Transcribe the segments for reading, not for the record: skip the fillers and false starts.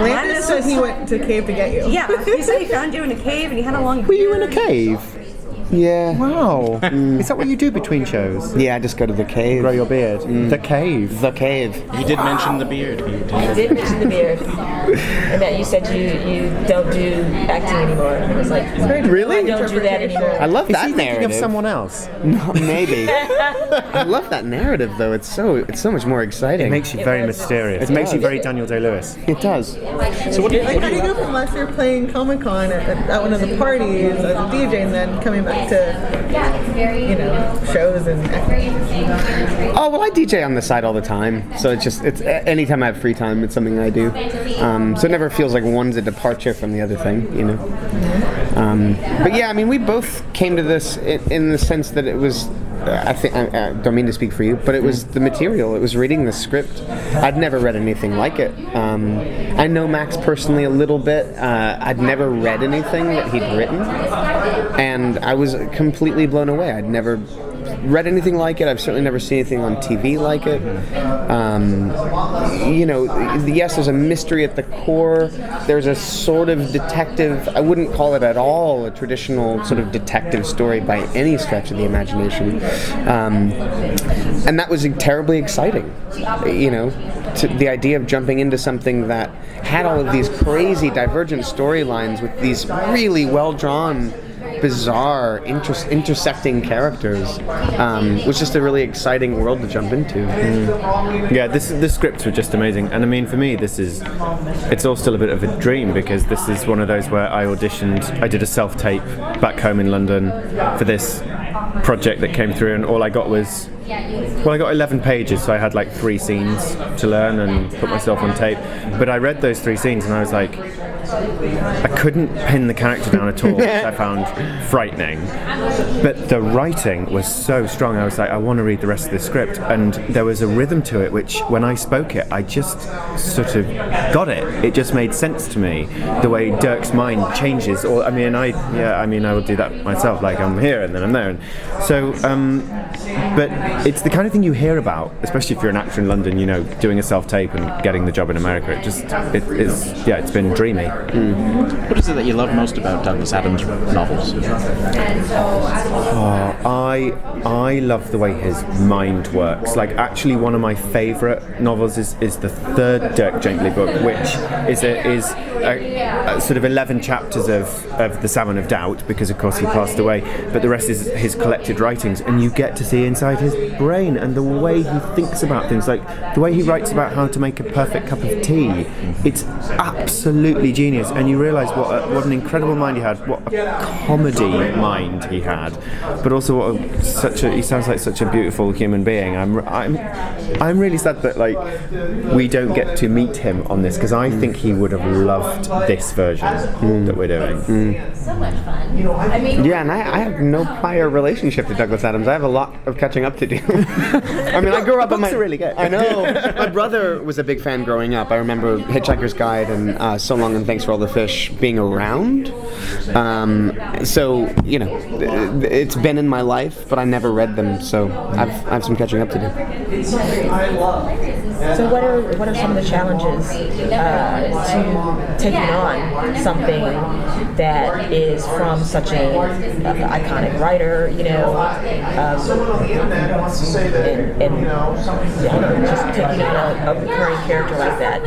Landis said he went to cave to get you. Yeah, he said he found you in a cave and he had a long beard. Were you in a cave? Yeah. Wow. Is that what you do between shows? Yeah, I just go to the cave. Grow your beard? The cave? The cave. He did mention the beard. You did mention the beard. And that you said you don't do acting anymore. It was like, Really? I don't do that anymore. I love that Is he thinking narrative. of someone else? No, maybe. I love that narrative, though. It's so much more exciting. It makes you very mysterious. It makes you very Daniel Day-Lewis. It does. So what do Like, how do you go from last year playing Comin-Con at one of the parties as a DJ and then coming back to, shows and acting? Oh, well, I DJ on the side all the time. So it's anytime I have free time, it's something I do. So it never feels like one's a departure from the other thing, But yeah, I mean, we both came to this in the sense that it was, I don't mean to speak for you, but it was the material. It was reading the script. I'd never read anything like it. I know Max personally a little bit. I'd never read anything that he'd written, and I was completely blown away. I'd never read anything like it. I've certainly never seen anything on TV like it. Yes, there's a mystery at the core. There's a sort of detective. I wouldn't call it at all a traditional sort of detective story by any stretch of the imagination. And that was terribly exciting. The idea of jumping into something that had all of these crazy divergent storylines with these really well-drawn, bizarre, intersecting characters was just a really exciting world to jump into. Yeah, the scripts were just amazing, and I mean, for me, it's all still a bit of a dream, because this is one of those where I auditioned. I did a self-tape back home in London for this project that came through, and all I got was, I got 11 pages, so I had like 3 scenes to learn and put myself on tape. But I read those 3 scenes and I was like, I couldn't pin the character down at all, which I found frightening. But the writing was so strong. I was like, I want to read the rest of the script. And there was a rhythm to it, which when I spoke it, I just sort of got it. It just made sense to me, the way Dirk's mind changes. I will do that myself. Like, I'm here and then I'm there. And so, but it's the kind of thing you hear about, especially if you're an actor in London, doing a self-tape and getting the job in America. It's been dreamy. What is it that you love most about Douglas Adams' novels? I love the way his mind works. Like, actually, one of my favourite novels is the third Dirk Gently book, which is a sort of 11 chapters of The Salmon of Doubt, because of course he passed away, but the rest is his collected writings, and you get to see inside his brain and the way he thinks about things, like the way he writes about how to make a perfect cup of tea. It's absolutely genius, and you realise what an incredible mind he had, what a comedy mind he had, but also he sounds like such a beautiful human being. I'm really sad that we don't get to meet him on this, because I think he would have loved this version that we're doing. So much fun. Yeah, and I have no prior relationship to Douglas Adams. I have a lot of catching up to do. I mean, I grew up. Books are really good. I know. My brother was a big fan growing up. I remember Hitchhiker's Guide and So Long and Thanks for All the Fish being around. So it's been in my life, but I never read them. So I have some catching up to do. So what are some of the challenges to taking on something that is from such an iconic writer, and just taking on a recurring character like that?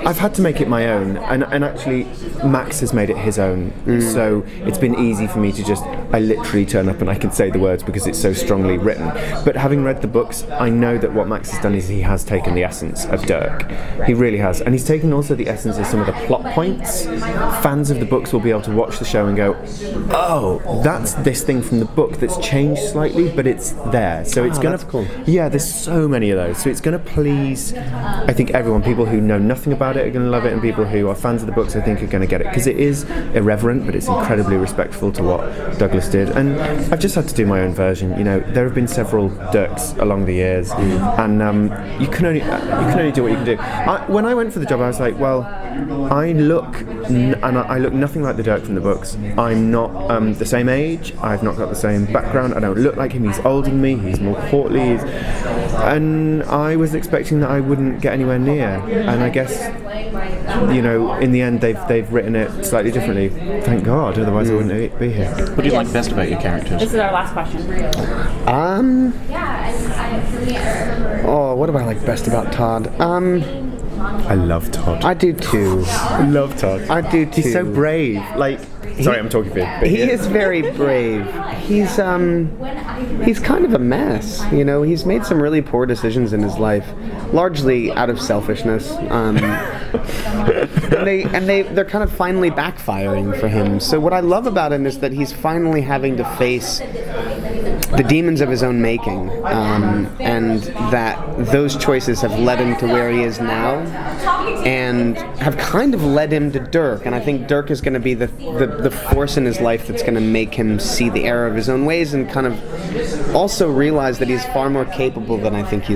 I've had to make it my own, and actually Max has made it his own. So it's been easy for me to I literally turn up and I can say the words because it's so strongly written. But having read the books, I know that what Max has done is he has taken the essence of Dirk. He really has. And he's taken also the essence of some of the plot points. Fans of the books will be able to watch the show and go, oh, that's this thing from the book that's changed slightly, but it's there. So it's going to... cool. Yeah, there's so many of those. So it's going to please, I think, everyone. People who know nothing about it are going to love it, and people who are fans of the books, I think, are going to get it. Because it is irreverent, but it's incredibly respectful to what Douglas did. And I've just had to do my own version. There have been several Dirks along the years, and you can only do what you can do. When I went for the job, I was like, well, I look nothing like the Dirk from the books. I'm not the same age. I've not got the same background. I don't look like him. He's older than me. He's more portly. And I was expecting expecting that I wouldn't get anywhere near, and I guess, you know, in the end they've written it slightly differently. Thank God, otherwise I wouldn't be here. What do you like best about your characters? This is our last question. What do I like best about Todd? I love Todd. I do too. I love Todd. I do too. He's so brave. Like, sorry, I'm talking for you. But He is very brave. He's kind of a mess. You know, he's made some really poor decisions in his life, largely out of selfishness. They're kind of finally backfiring for him. So what I love about him is that he's finally having to face the demons of his own making, and that those choices have led him to where he is now, and have kind of led him to Dirk. And I think Dirk is going to be the force in his life that's going to make him see the error of his own ways, and kind of also realize that he's far more capable than I think he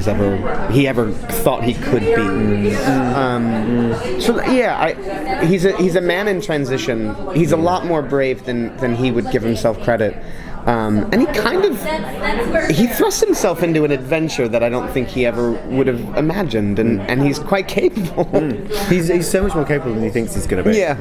ever thought he could be. He's a man in transition. He's a lot more brave than he would give himself credit. And he thrusts himself into an adventure that I don't think he ever would have imagined, and he's quite capable. He's so much more capable than he thinks he's going to be. Yeah.